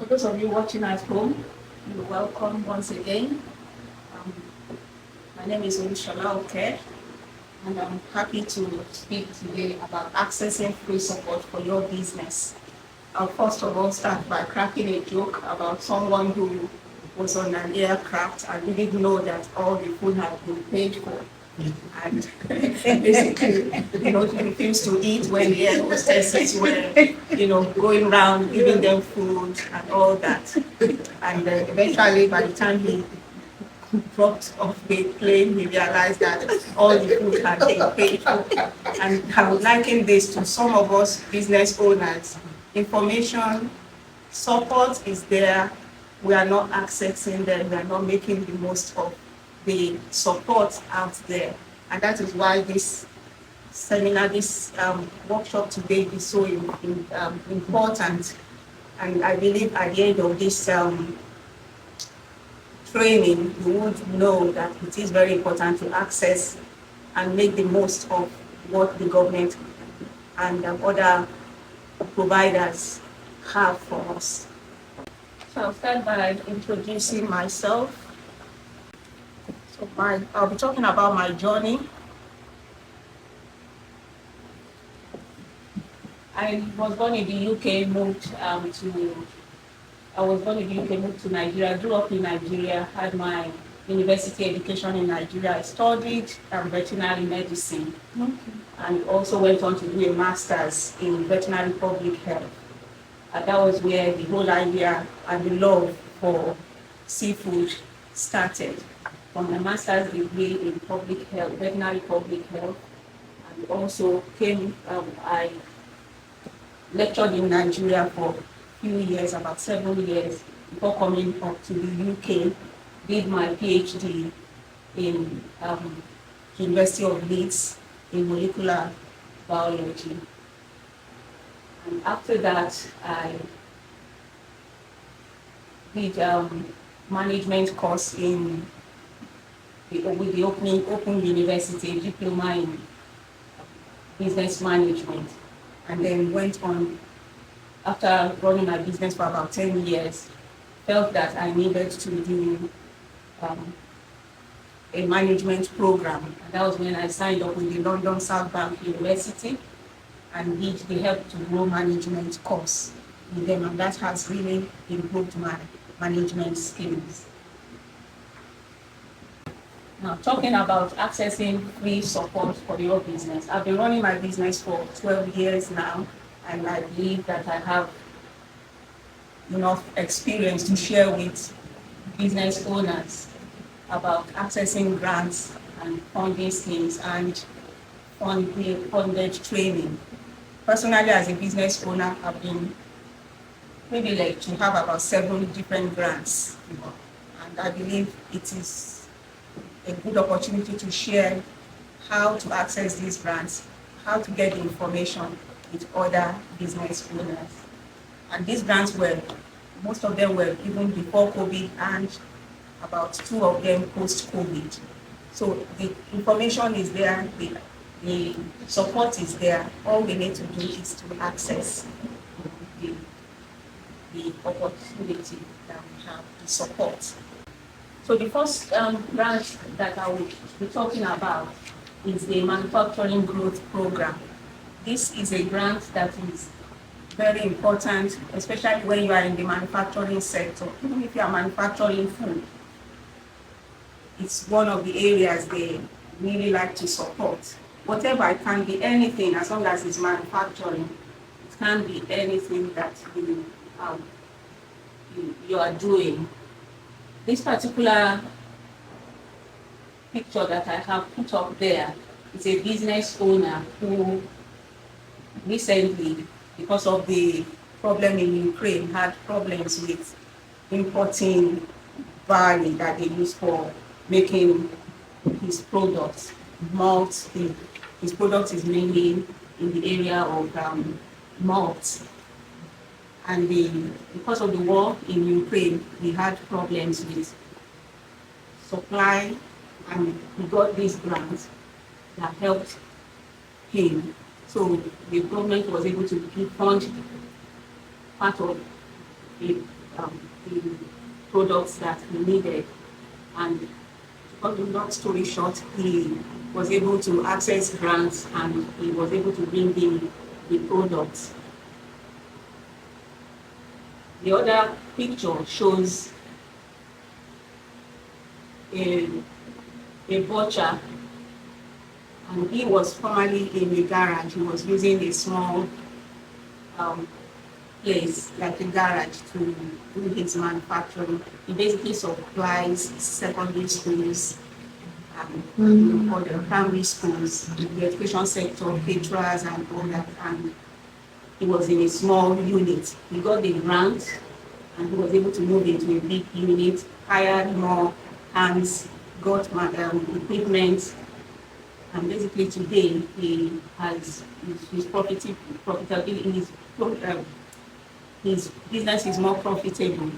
For those of you watching at home, you're welcome once again. Um, my name is Olushola Oke, and I'm happy to speak today about accessing free support for your business. I'll first of all start by cracking a joke about someone who was on an aircraft and didn't know that all the food had been paid for. And basically, he refused to eat when the air hostesses were, going around giving them food and all that. And eventually, by the time he dropped off the plane, he realized that all the food had been paid for. And I would liken this to some of us business owners. Information, support is there. We are not accessing them. We are not making the most of the support out there. And that is why this seminar, this workshop today is so important. And I believe at the end of this training, you would know that it is very important to access and make the most of what the government and other providers have for us. So I'll start by introducing myself. So I'll be talking about my journey. I was born in the UK, moved to Nigeria, grew up in Nigeria, had my university education in Nigeria. I studied veterinary medicine and also went on to do a master's in veterinary public health. And that was where the whole idea and the love for seafood started. From my master's degree in public health, veterinary public health, and also I lectured in Nigeria for a few years, about 7 years, before coming up to the UK, did my PhD in University of Leeds in molecular biology. And after that, I did management course with the Open University, diploma in business management. And then went on, after running my business for about 10 years, felt that I needed to do a management program. And that was when I signed up with the London South Bank University and did the Help to Grow management course with them. And that has really improved my management skills. Now, talking about accessing free support for your business. I've been running my business for 12 years now, and I believe that I have enough experience to share with business owners about accessing grants and funding schemes and funded training. Personally, as a business owner, I've been privileged to have about 7 different grants, and I believe it is a good opportunity to share how to access these grants, how to get the information with other business owners. And these grants most of them were given before COVID and about 2 of them post-COVID. So the information is there, the support is there. All we need to do is to access the opportunity that we have, the support. So the first grant that I will be talking about is the Manufacturing Growth Program. This is a grant that is very important, especially when you are in the manufacturing sector. Even if you are manufacturing food, it's one of the areas they really like to support. Whatever, it can be anything as long as it's manufacturing. It can be anything that you are doing. This particular picture that I have put up there is a business owner who recently, because of the problem in Ukraine, had problems with importing barley that they use for making his products. Malt, his product is mainly in the area of malt. And because of the war in Ukraine, he had problems with supply, and he got this grant that helped him. So the government was able to fund part of the the products that he needed. And to cut the long story short, he was able to access grants and he was able to bring in the products. The other picture shows a butcher, and he was formerly in a garage. He was using a small place like a garage to do his manufacturing. He basically supplies secondary schools, or the primary schools, the education sector, caterers and all that. And he was in a small unit. He got the grant and he was able to move into a big unit, hired more hands, got equipment, and basically today he has his profitability, his business is more profitable.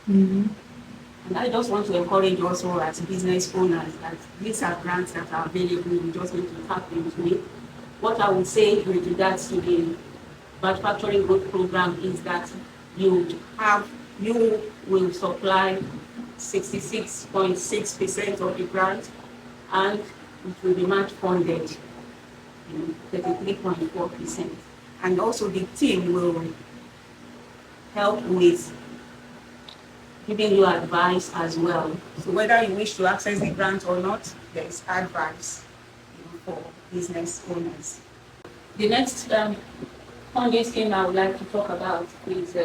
And I just want to encourage also as business owners that these are grants that are available. You just need to tap into it. What I would say with regards to the manufacturing growth program is that you will supply 66.6% of the grant, and it will be match funded, 33.4%. And also the team will help with giving you advice as well. So whether you wish to access the grant or not, there is advice for business owners. The next funding scheme I would like to talk about is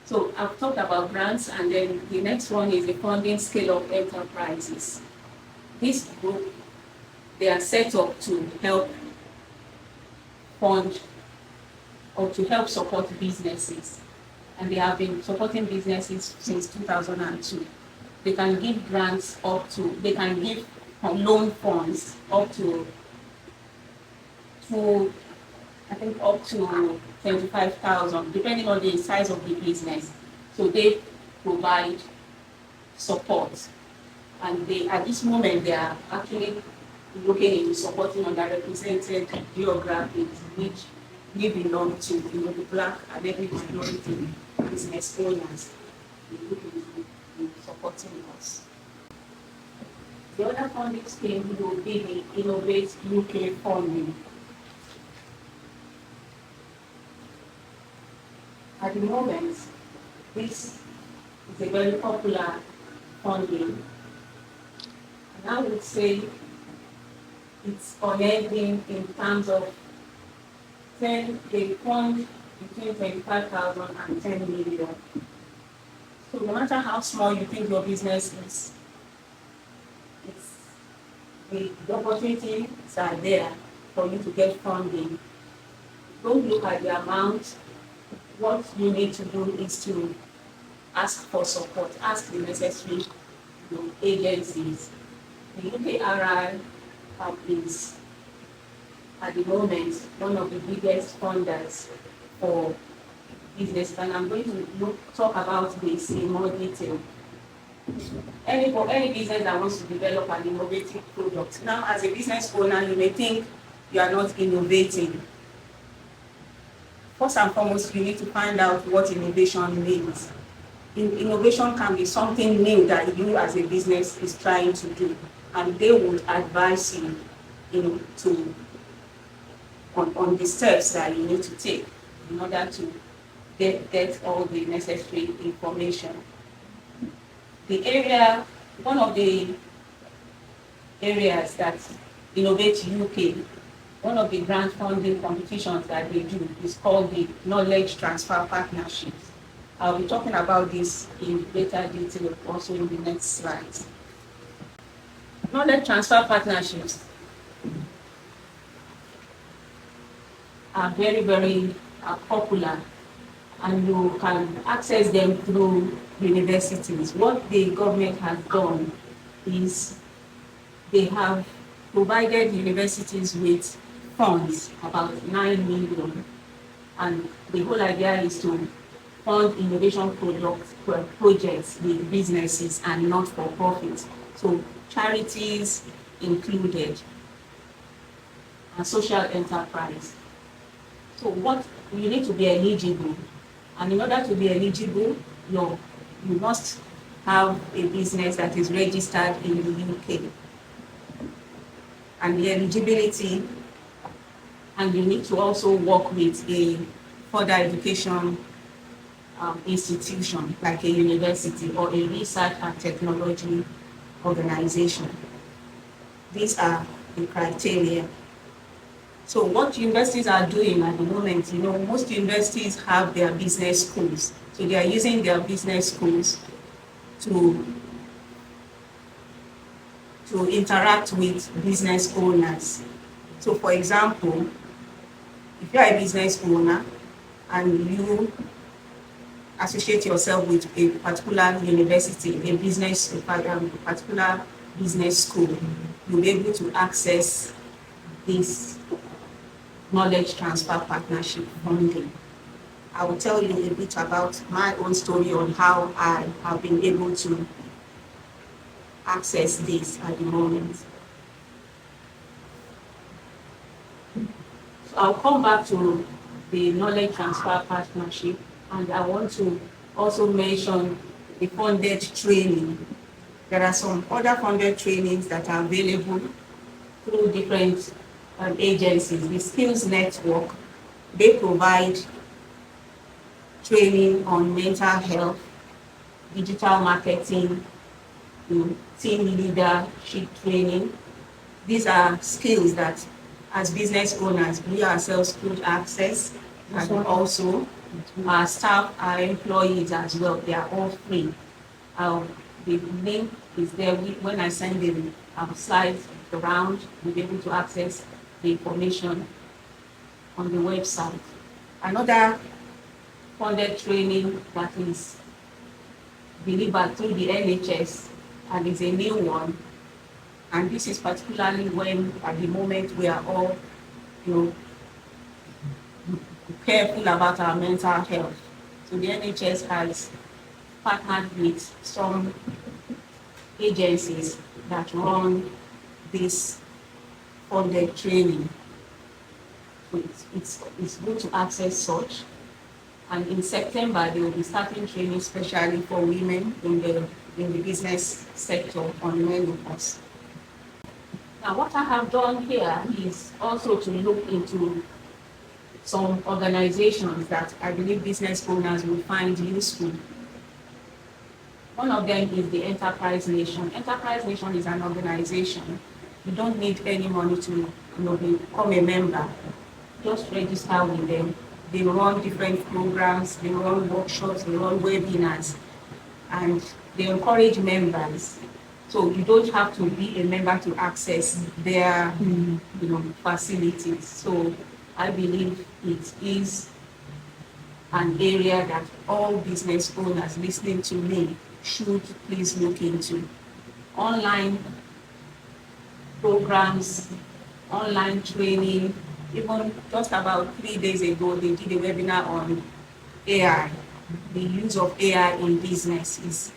so I've talked about grants, and then the next one is the funding scale of enterprises. This group, they are set up to help fund or to help support businesses, and they have been supporting businesses since 2002. They can give grants they can give loan funds up to up to 25,000, depending on the size of the business. So they provide support, and at this moment they are actually looking into supporting underrepresented geographies, which we belong to, the Black and every minority business owners. They look into supporting us. The other funding scheme will be the Innovate UK funding. At the moment, this is a very popular funding, and I would say it's unending in terms of they fund between 25,000 and 10 million. So no matter how small you think your business is, the opportunities are there for you to get funding. Don't look at the amount. What you need to do is to ask for support, ask the necessary agencies. The UKRI is at the moment one of the biggest funders for business, and I'm going to talk about this in more detail. For any business that wants to develop an innovative product. Now, as a business owner, you may think you are not innovating. First and foremost, you need to find out what innovation means. Innovation can be something new that you as a business is trying to do, and they would advise you, on the steps that you need to take in order to get all the necessary information. One of the areas that Innovate UK, one of the grant funding competitions that they do is called the Knowledge Transfer Partnerships. I'll be talking about this in greater detail also in the next slides. Knowledge transfer partnerships are very, very popular, and you can access them through universities. What the government has done is they have provided universities with funds, about 9 million, and the whole idea is to fund innovation projects with businesses and not for profit. So charities included, and social enterprise. So what you need to be eligible, and in order to be eligible, you must have a business that is registered in the UK, and the eligibility, and you need to also work with a further education institution like a university or a research and technology organization. These are the criteria. So what universities are doing at the moment, most universities have their business schools. So they are using their business schools to interact with business owners. So for example, if you are a business owner and you associate yourself with a particular university, a particular business school, you'll be able to access this knowledge transfer partnership funding. I will tell you a bit about my own story on how I have been able to access this at the moment. So I'll come back to the knowledge transfer partnership, and I want to also mention the funded training. There are some other funded trainings that are available through different agencies. The Skills Network, they provide training on mental health, digital marketing, team leadership training. These are skills that as business owners, we ourselves could access, and also our staff, our employees as well. They are all free. The link is there. When I send the slides around, you'll be able to access the information on the website. Another funded training that is delivered through the NHS and is a new one, and this is particularly when at the moment we are all careful about our mental health. So the NHS has partnered with some agencies that run this funded training. So it's good to access such. And in September, they will be starting training especially for women in the business sector on menopause. Now, what I have done here is also to look into some organizations that I believe business owners will find useful. One of them is the Enterprise Nation. Enterprise Nation is an organization. You don't need any money to become a member. Just register with them. They run different programs, they run workshops, they run webinars, and they encourage members. So you don't have to be a member to access their facilities. So I believe it is an area that all business owners listening to me should please look into. Online programs, online training. Even just about 3 days ago, they did a webinar on AI, the use of AI in businesses.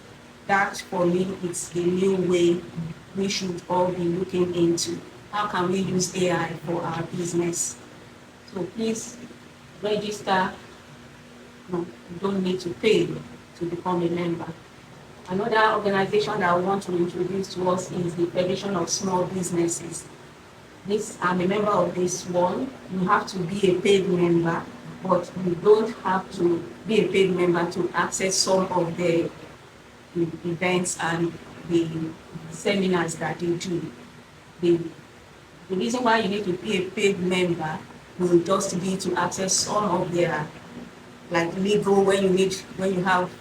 That, for me, it's the new way we should all be looking into. How can we use AI for our business? So please register. No, you don't need to pay to become a member. Another organization that I want to introduce to us is the Federation of Small Businesses. I'm a member of this one. You have to be a paid member, but you don't have to be a paid member to access some of the events and the seminars that they do. The reason why you need to be a paid member will just be to access some of their legal, when you have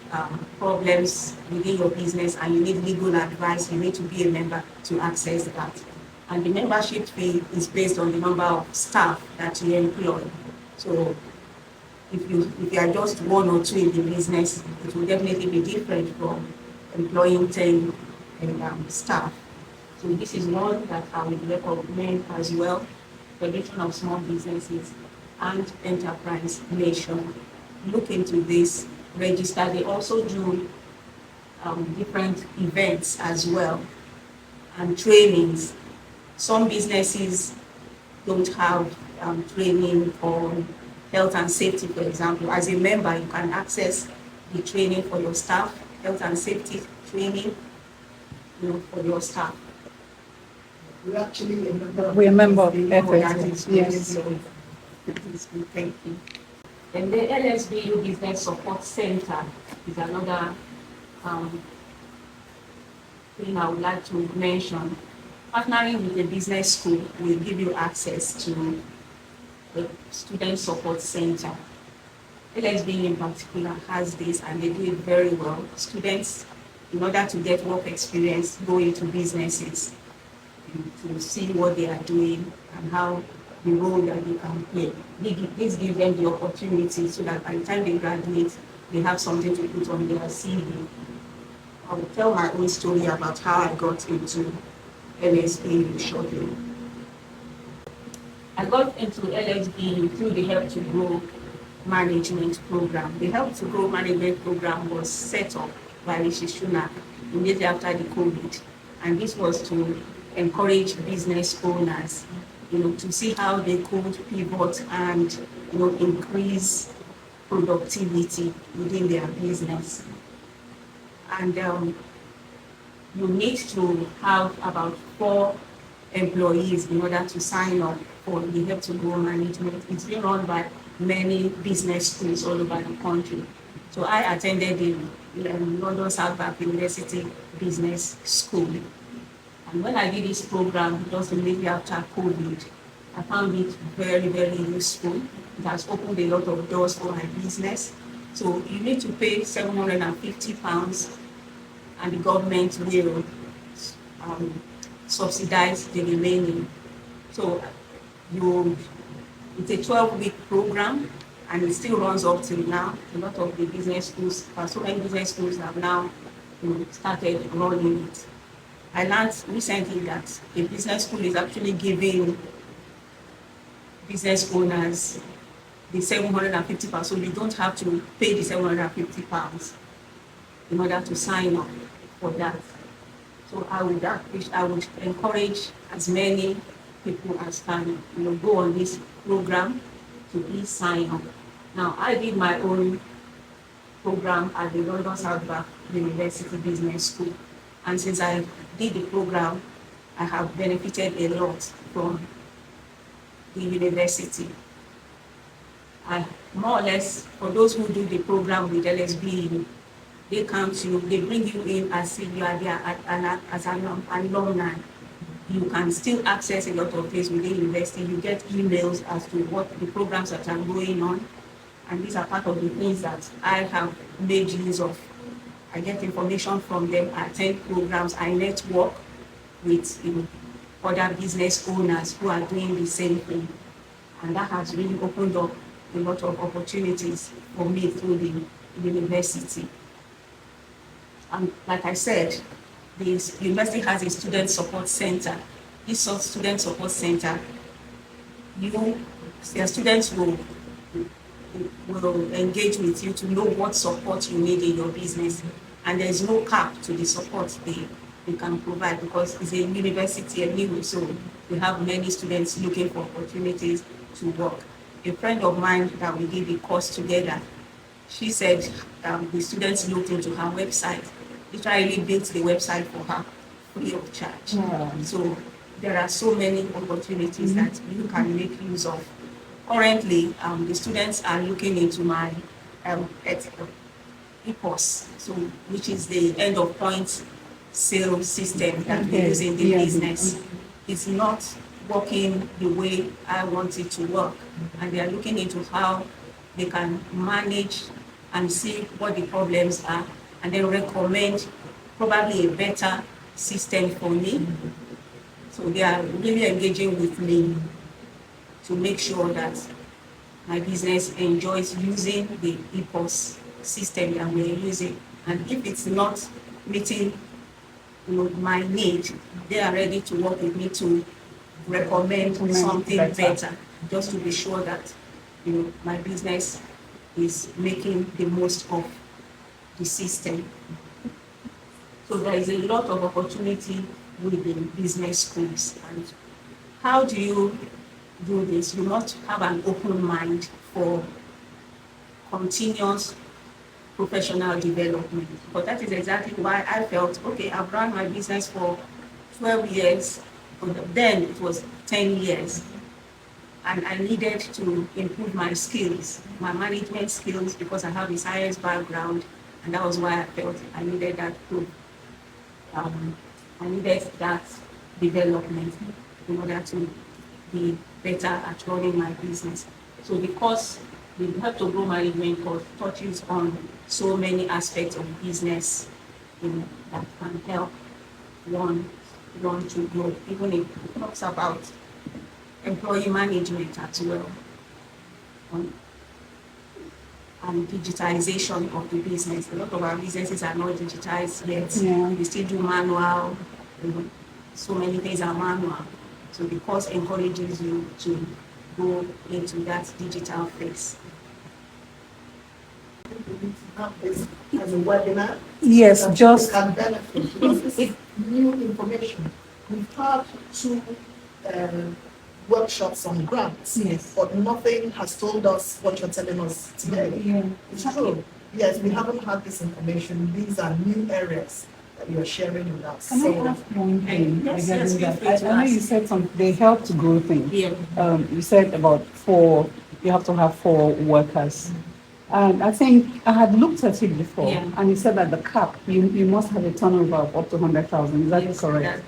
problems within your business and you need legal advice, you need to be a member to access that. And the membership fee is based on the number of staff that you employ. So if you are just one or two in the business, it will definitely be different from employing 10 staff. So this is one that I would recommend as well. Federation of Small Businesses and Enterprise Nation. Look into this, register. They also do different events as well and trainings. Some businesses don't have training on health and safety, for example. As a member, you can access the training for your staff, health and safety training, for your staff. We actually We remember That FS. is good. Yes. So, it is good. Thank you. And the LSBU Business Support Center is another thing I would like to mention. Partnering with a business school will give you access to the Student Support Center. LSBU in particular has this, and they do it very well. Students, in order to get work experience, go into businesses to see what they are doing and how the role that they can play. This gives them the opportunity so that by the time they graduate, they have something to put on their CV. I will tell my own story about how I got into LSBU shortly. I got into LSBU through the Help to Grow management program. The Help to Grow management program was set up by Rishi Sunak immediately after the COVID, and this was to encourage business owners, to see how they could pivot and, increase productivity within their business. And you need to have about 4 employees in order to sign up for the Help to Grow management. It's been run by many business schools all over the country. So I attended the London Southbank University Business School. And when I did this program, just immediately after COVID, I found it very, very useful. It has opened a lot of doors for my business. So you need to pay £750, and the government will subsidize the remaining. So it's a 12-week program, and it still runs up till now. A lot of the business schools, so many business schools have now started running it. I learned recently that a business school is actually giving business owners the £750, so you don't have to pay the £750 in order to sign up for that. So I would encourage as many people as can, go on this program to please sign up. Now, I did my own program at the London Southbank University Business School, and since I did the program, I have benefited a lot from the university. More or less, for those who do the program with LSB, they count you, they bring you in as if you are there as an alumni. You can still access a lot of things within university. You get emails as to what the programs that are going on, and these are part of the things that I have made use of. I get information from them, I attend programs, I network with other business owners who are doing the same thing, and that has really opened up a lot of opportunities for me through the university. And like I said, this university has a student support center. This student support center, your students will engage with you to know what support you need in your business, and there's no cap to the support they can provide, because it's a university anyway, so we have many students looking for opportunities to work. A friend of mine that we did the course together, she said the students looked into her website. Literally built the website for her free of charge. So there are so many opportunities that you can make use of. Currently, the students are looking into my EPOS, which is the end of point sale system that we use in the business. It's not working the way I want it to work, and they are looking into how they can manage and see what the problems are, and then recommend probably a better system for me. So they are really engaging with me to make sure that my business enjoys using the EPOS system that we're using. And if it's not meeting my need, they are ready to work with me to recommend something better, just to be sure that my business is making the most of the system. So there is a lot of opportunity within business schools. And how do you do this? You must have an open mind for continuous professional development. But that is exactly why I felt, okay, I've run my business for 12 years, but then it was 10 years. And I needed to improve my skills, my management skills, because I have a science background, and that was why I felt I needed that to, I needed that development in order to be better at running my business. So the course, the Help to Grow management course touches on so many aspects of business, that can help one to grow. Even it talks about employee management as well, and digitization of the business. A lot of our businesses are not digitized yet. Yeah. We still do manual. So many things are manual. So the course encourages you to go into that digital phase. We need to have this as a webinar. Yes, that just people can benefit because this is new information. We've had 2 workshops on grants, Yes. but nothing has told us what you're telling us today. Yeah. It's true. Yes, we haven't had this information. These are new areas that you're sharing with us. Can I ask one thing Yes, regarding feel that? free to I know you ask. said they help to grow things. Yeah. You said about 4, you have to have 4 workers. And I think I had looked at it before, Yeah. and you said that the cap, you must have a turnover of up to 100,000. Is that Yes, correct?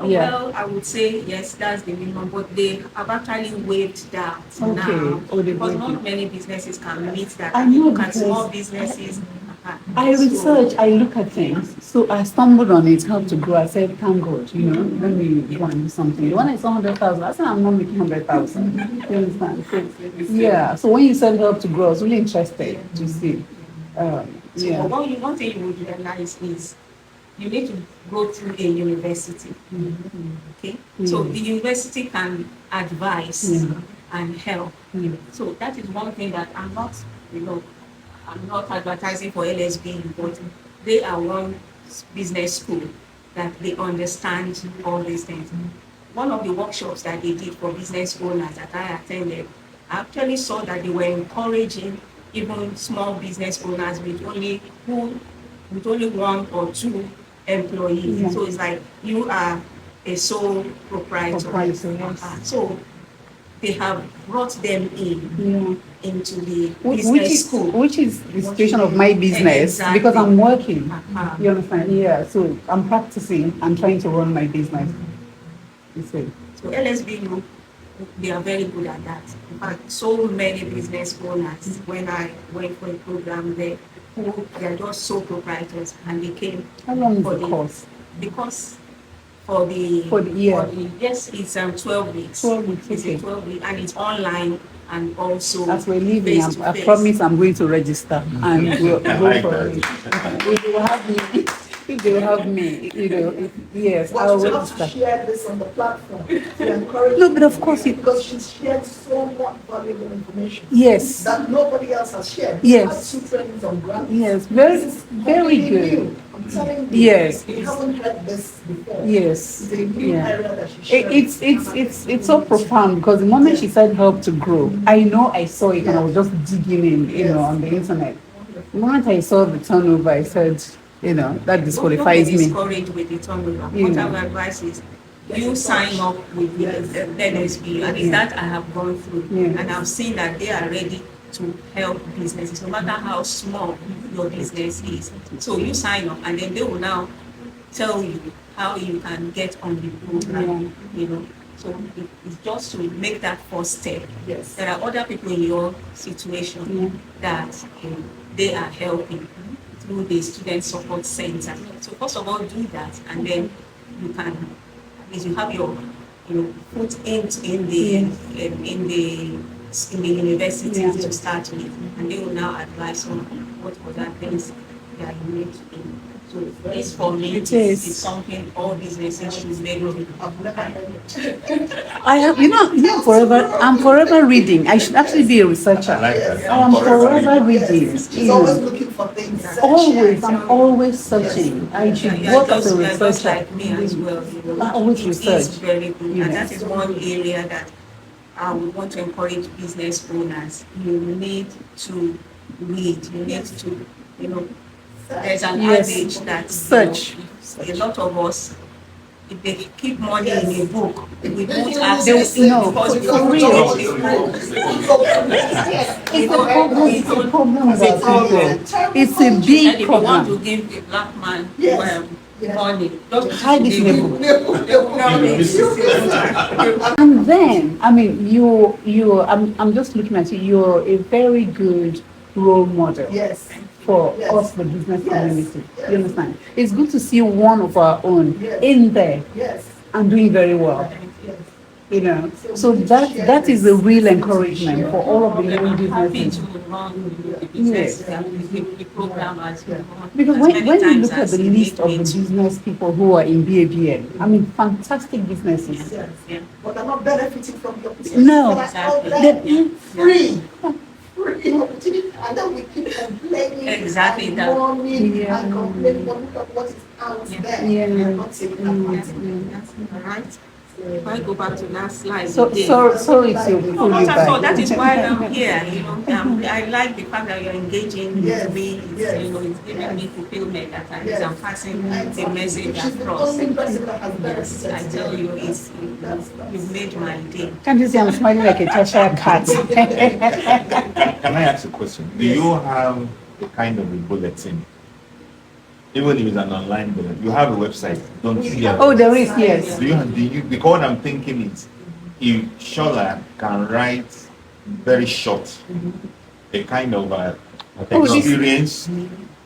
Yeah. Well, I would say yes, that's the minimum, but they have actually waived that Okay. now. Oh, they Because waived not it. many businesses can meet that. I And you know, look at because small businesses. I So- research, I look at things. So I stumbled on it, how to grow. I said, thank God, let me go and do something. When I saw 100,000, I said, I'm not making 100,000. You understand? So, yeah. So when you said help to grow, I was really interested to see. So Yeah. one thing you would realize is you need to go through a university. Okay? So the university can advise Yeah. and help. Yeah. So that is one thing that I'm not advertising for LSB, but they are one business school that they understand all these things. One of the workshops that they did for business owners that I attended, I actually saw that they were encouraging even small business owners with only 1 or 2 employees. Yeah. So it's like you are a sole proprietor. Proprietor, yes. So they have brought them Yeah. into the Which business is school. which is the situation of my business Exactly. because I'm working. Uh-huh. You understand? Yeah. So I'm practicing and trying to run my business. You see. So LSBU, they are very good at that. In fact, so many business owners, when I went for a program there, they are just sole proprietors, and they came How long is for the course? because for the year. yes, it's 12 weeks. 12 weeks, It's okay. a 12 week, and it's online and also As we're leaving, I face-to-face. promise I'm going to register and we'll go for it. If they will have me, if they will have me, yes, But I'll you have to register. share this on the platform to encourage. No, but of course people, because she's shared so much valuable information Yes, that nobody else has shared. Yes. We had 2 trainings on grants. yes, very, This is very completely good. new. I'm telling you. Yes. We haven't heard this before. Yes, It's a new yeah. area that she shared. It's so profound because the moment she said help to grow, I know I saw it and I was just digging in, Yes. on the internet. The moment I saw the turnover, I said, that Don't disqualifies be me. discouraged with the turnover. Yeah. What I would advise is you sign up with the NSB, and it's Yeah. that I have gone through, Yeah. and I've seen that they are ready to help businesses, no matter how small your business is. So you sign up, and then they will now tell you how you can get on the program. So it's just to make that first step. Yes. There are other people in your situation that they are helping through the student support center. So first of all, do that, and then you can, at least you have your, foot in the universities to start with, and they will now advise on what other things that you need to do. So this for me It is is. something all businesses should maybe. I've never heard it. I have, I'm forever reading. I should actually be a researcher. I am forever reading. She's always looking for things. Always, I'm always searching. I should You are work as a just researcher. like me as well. I always It is research. very good, and that Yes. is one area that I would want to encourage business owners. You need to read. You need to you know, there's an Yes. adage that Search. a lot of us, if they keep money in a book, we won't They- access no, it because we for don't real. know the book. It's a problem. It's a problem with It's a our people. It's a And big if you want to problem. give a black man Yes. money, don't Hide it in a book. They will not make it. And then, I mean, I'm just looking at you. You're a very good role model Yes. for Yes. us, the business Yes. community. Yes. You understand? It's good to see one of our own Yes. in there Yes. and doing very well. Yes. You know, so that is a real encouragement for all of the young I'm happy businesses. to run the business and the program as well. Because As when many you times look at as the you list make of the me to- business people who are in BABN, I mean, fantastic businesses. Yes. Yeah. But I'm not benefiting from the opportunity. No. But I call Exactly. them free. Free opportunity. And then we keep complaining. Exactly and that. mourning Yeah. and complaining, but look at what is out Yeah. there. Yeah. And not taking advantage. All right. If I go back to that slide So again. sorry to No, pull not you at all. back. That is why I'm here. You know, I like the fact that you're engaging Yes, with me. It's, yes, you know, it's giving yes. me fulfillment at times. Yes. I'm passing And the message she's the across. only person that has Yes, I benefited tell you, today. it's you've made my day. Can't you see I'm smiling like a Cheshire cat? Can I ask a question? Do you have a kind of a bulletin? Even if it's an online bulletin, you have a website, don't you? Oh, there is, yes. Do you, because what I'm thinking is, if Shola can write very short, a kind of Oh, this- experience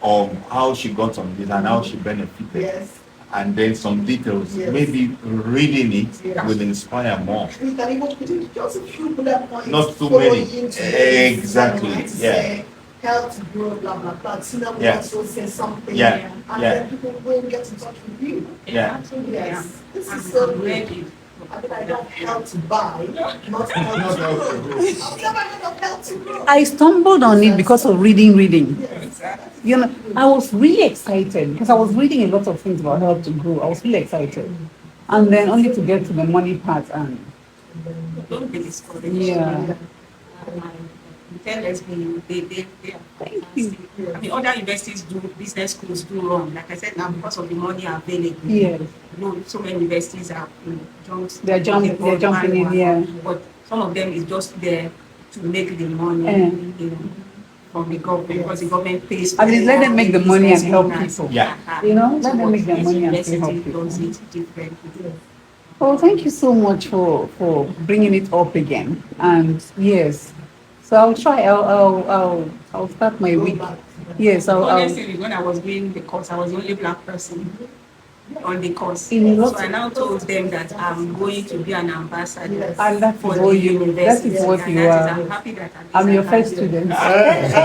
of how she got on this and how she benefited, Yes. and then some details, Yes. maybe reading it Yes. will inspire more. We can even put in just a few bullet points. Not too following many. into this, Exactly, you know, to yeah. say Health grow, blah, blah, blah. So now we Yeah. also say something. Yeah, And yeah. then people will get in touch with you. Yeah. Absolutely. Yes. This is I'm so good. ready. I mean, I don't help to buy, not help Not to help grow. to grow. I've never heard of help to grow. I stumbled on it because of reading. Yes. You know, I was really excited because I was reading a lot of things about help to grow. I was really excited. And then only to get to the money part and Don't be discouraged. yeah. Tell us, they are fantastic. I mean, other universities do, business schools do wrong. Like I said, now because of the money available. Yes. No, so many universities are, They're jumping in, yeah. But some of them is just there to make the money, you know, from the government, because the government pays. At least let them make the money and help people. Yeah. You know, let them make their money and University still help people. does it differently. Oh, thank you so much for bringing it up again. And yes, so I'll try. I'll start my Go week. back. Yes, I'll Honestly, when I was doing the course, I was the only black person on the course. In So lots I now told them that I'm going to be an ambassador Yes. and that is for the what you. That university. is what And you that is- are. I'm happy that at least I'm I your can first do it. student.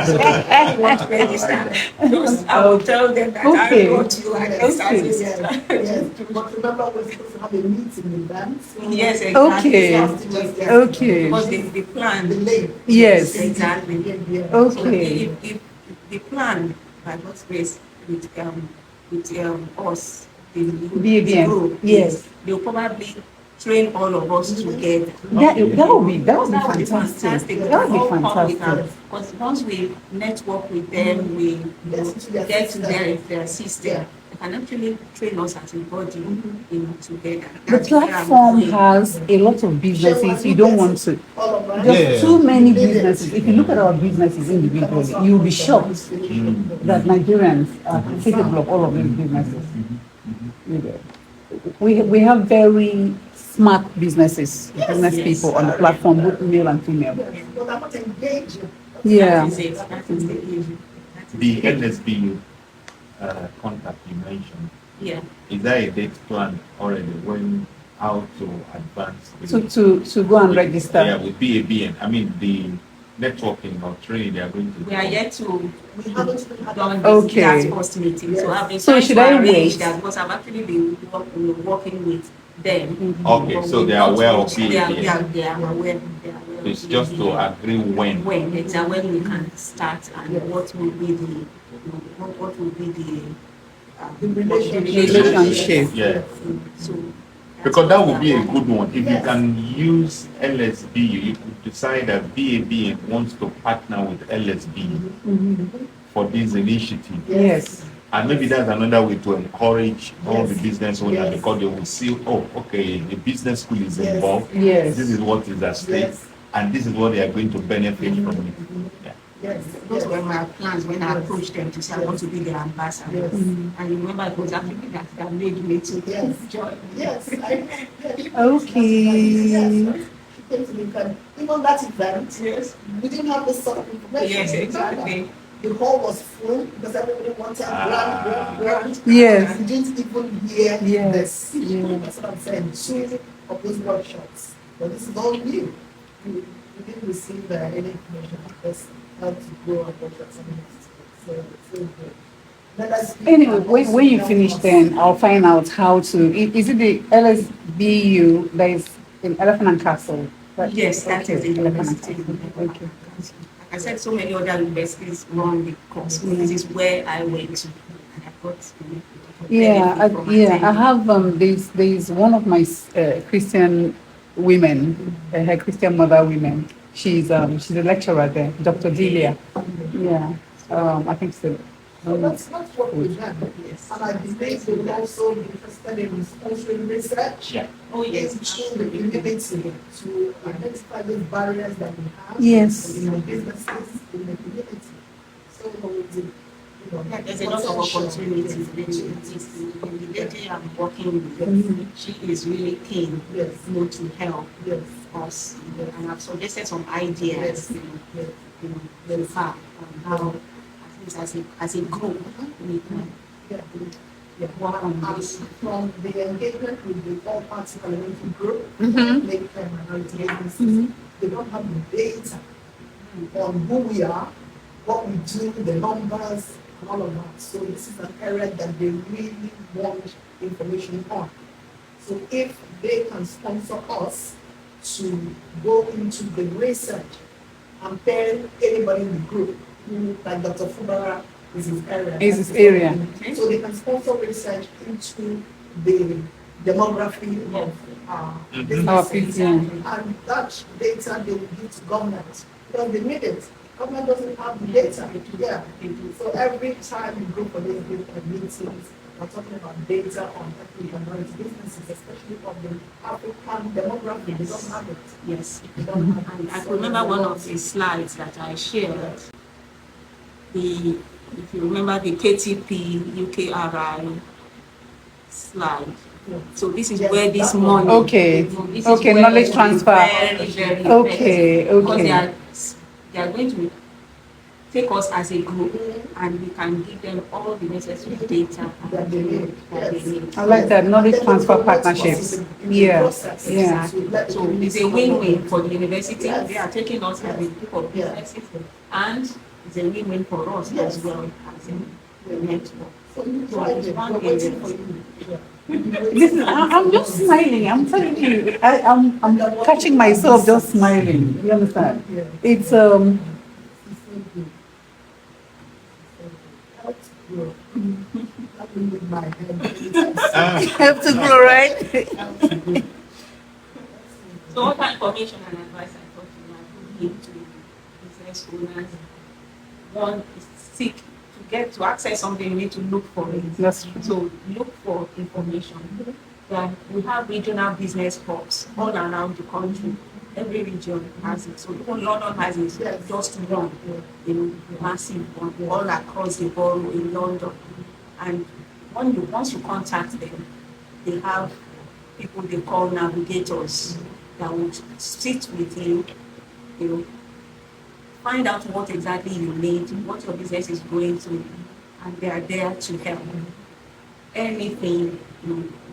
Not register. Just, I will tell them that Okay. I wrote you and this Okay. as Yes, a- yes. But remember, we're supposed to have a meeting with them. So Yes, exactly. Okay. Okay. Because the The plan, link. Yes. exactly. Yeah. So Okay. if the plan, by God's grace, with us, the BABN, group, yes. they'll probably train all of us together. That would be That would be fantastic. fantastic. That would be fantastic. Because once we network with them, we get to their system. They can actually train us as a body, you know, together. The That's where I'm platform going. has a lot of businesses. You don't want to. All of us. There's too many businesses. If you look at our businesses individually, you'll be shocked that Nigerians are capable of all of these businesses. You know, we have very smart business Yes. people on the platform, both male and female. But I'm not engaging. Yeah. That is it. That is the issue. That is The the issue. NSBU contact you mentioned, Yeah. is there a date plan already when how to advance with, To go and yeah, register. with BABN? I mean, the networking or training they are going to do. We are yet to We haven't even had done Okay. that first meeting. So I've been So trying should to I arrange wait? that because I've actually been working with them. Okay, But so we've they are not aware of reached- they are- BABN. They are aware. They are aware of It's just to BABN. agree when. When exactly when we can start and what will be the, you know, what will be the The relationship. Relationship. Yeah. So Because that would be a good one. If you can use LSBU, you could decide that BABN wants to partner with LSBU for this initiative. Yes. And maybe that's another way to encourage all the Yes. business owners Yes. because they will see, oh, okay, the business school is Yes. involved. Yes. This is what is at stake, Yes. and this is what they are going to benefit from it. Yeah. Yes. Those were my plans when I approached them to say I want to be their ambassador. Yes. And you remember it was actually that made me to Yes. join. Yes. Yes. Okay. Yes. She came to me, and even that event, Yes. we didn't have the sort of information. Yes, exactly. The hall was full because everybody wanted grant. Yes. We didn't even hear Yes. this. Yeah. That's what I'm saying. Two of those workshops. But this is all new. We didn't receive any information about this, how to grow our workshops and so it's so good. Let us be- Anyway, when you finish, then I'll find out how to. Is it the LSBU that is in Elephant and Castle? Yes, that is the Elephant and university. Castle. Okay. Like I said, so many other universities run the course. This is where I went to, and I got Yeah, benefit from I attending. have there's one of my Christian women, her Christian mother women. She's a lecturer there, Dr. Delia. Yeah, I think so. So that's what we've done. Yes. And I believe they will also be interested in sponsoring research. Yeah. Oh yes, In the community to identify those barriers that we have. Yes. In the businesses, in the community. So, Yeah, there's a lot of opportunities. The lady I'm working with, she is really keen, Yes. to help Yes. us. And I've suggested some ideas, Yes. in fact, on how, at least as a group, we can Yeah. Yeah. work on this. From the engagement with the all party parliamentary group, Mhm. make minority businesses, they don't have the data on who we are, what we do, the numbers, and all of that. So this is an area that they really want information on. So if they can sponsor us to go into the research and pair anybody in the group, like Dr. Fubara is his area. Is his area. So they can sponsor research into the demography of Our businesses. people. And that data they will give to government because they need it. Government doesn't have the data. Yeah. So every time you go for these meetings, we're talking about data on ethnic minority businesses, especially of the African demography. They don't have it. Yes. They don't have it. And I So remember there's a one lot. of the slides that I shared. If you remember the KTP UKRI slide. Yeah. So this is Yes, where this that one. money. Okay. This is Okay, where knowledge it will be transfer. Very, very Okay, effective. Because okay. they are going to take us as a group and we can give them all the necessary data That they need. that they Yes. need. I like that knowledge And then transfer they promote us partnerships. in the Yeah, process. yeah. So let the So community it's a know. win-win for the university. Yes. They are taking us as a group of Yeah. businesses, and it's a win-win for us Yes. as well as a network. So you So try it's it. one We're waiting area. for you. Yeah. I'm just smiling. I'm telling you, I'm catching myself just smiling. You understand? Yeah. It's have to grow, right? So all that information and advice I thought you might give to business owners. One is seek to get to access something, you need to look for it. That's true. So look for information. Then we have regional business hubs all around the country. Every region has it. So even London has it, Yes. just one, massive one, all across the borough in London. And once you contact them, they have people they call navigators that would sit with you, find out what exactly you need, what your business is going through, and they are there to help. Anything,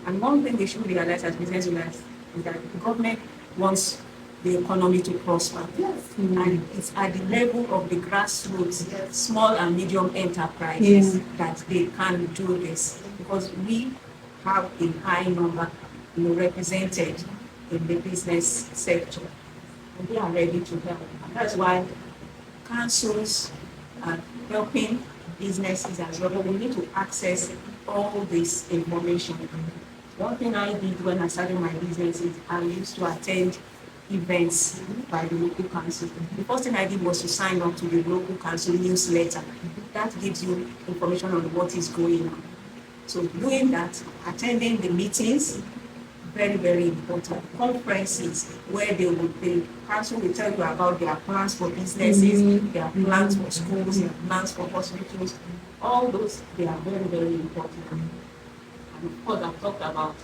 And one thing they should realize as business owners is that the government wants the economy to prosper. Yes. And it's at the level of the grassroots, Yes. small and medium enterprises Yeah. that they can do this. Because we have a high number represented in the business sector. And they are ready to help. And that's why councils are helping businesses as well. But we need to access all this information. One thing I did when I started my business is I used to attend events by the local council. The first thing I did was to sign up to the local council newsletter. that gives you information on what is going on. So doing that, attending the meetings, very, very important. Conferences where the council will tell you about their plans for businesses, their plans for schools, their plans for hospitals. All those, they are very, very important. And of course, I've talked about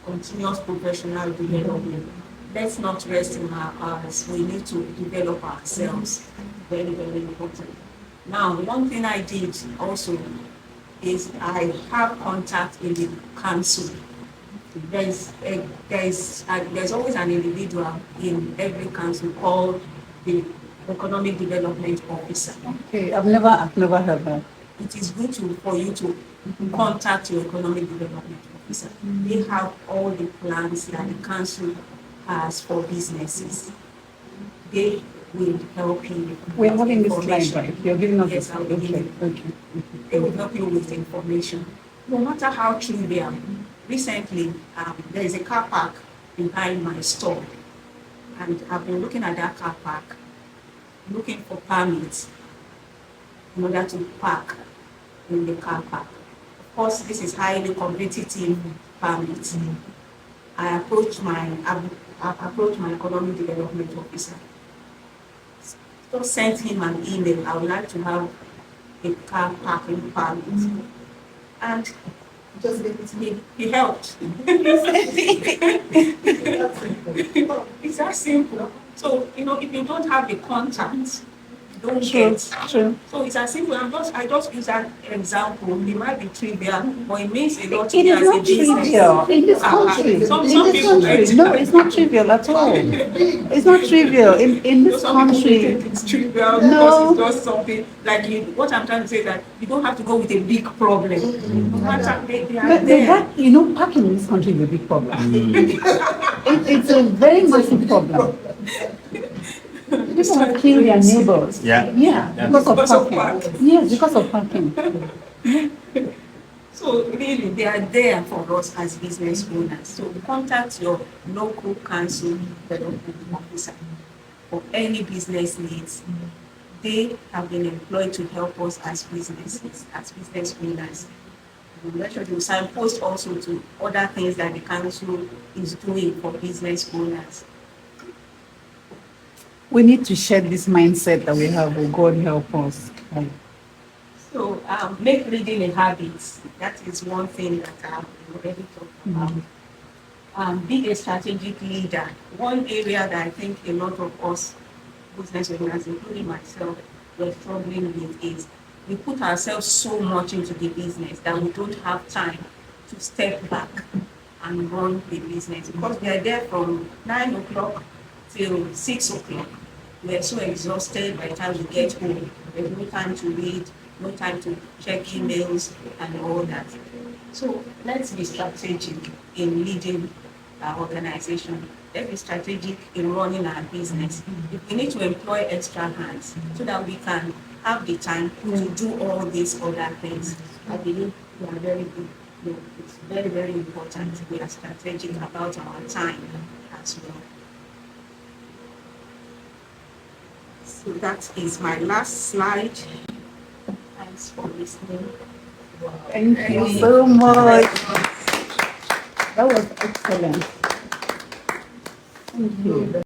continuous professional development. Let's not rest in our hours. We need to develop ourselves. Very, very important. Now, one thing I did also is I have contact in the council. There's always an individual in every council called the Economic Development Officer. Okay, I've never heard that. It is good for you to contact your Economic Development Officer. They have all the plans that the council has for businesses. They will help you. We're having this information. slide, right? You're giving us Yes, this I'll slide. be Okay, giving okay. They will help you with information. No matter how trivial. Recently, there is a car park behind my store, and I've been looking at that car park, looking for permits in order to park in the car park. Of course, this is highly competitive permits. I approached my economic development officer. So sent him an email. I would like to have a car parking permit, and Just give it to me. he helped. It's that simple. So, if you don't have the contact, you don't True, get. true. So it's as simple. I just use that example. It might be trivial, but it means a lot to It me is as a not business. trivial in this country. Some In this people country, get- no, it's not trivial at all. It's not trivial in this Some people country. think it's trivial No. because it's just something like you. What I'm trying to say is that you don't have to go with a big problem. No matter they are But there. that, parking in this country is a big problem. It's a very massive problem. People have killed their neighbors. Yeah. Yeah, Yeah. because Because of of parking. parking. Yes, because of parking. So really, they are there for us as business owners. So contact your local council development officer for any business needs. They have been employed to help us as businesses, as business owners. And make sure you signpost also to other things that the council is doing for business owners. We need to shed this mindset that we have. Oh, God help us. So make reading a habit. That is one thing that I've already talked about. Be a strategic leader. One area that I think a lot of us business owners, including myself, were struggling with is we put ourselves so much into the business that we don't have time to step back and run the business because we are there from 9 o'clock till 6 o'clock. We are so exhausted by the time we get home. There's no time to read, no time to check emails and all that. So let's be strategic in leading our organization. Let's be strategic in running our business. If we need to employ extra hands so that we can have the time to do all these other things, I believe we are very good. It's very, very important. We are strategic about our time as well. So that is my last slide. Thanks for listening. Thank you so much. That was excellent. Thank you.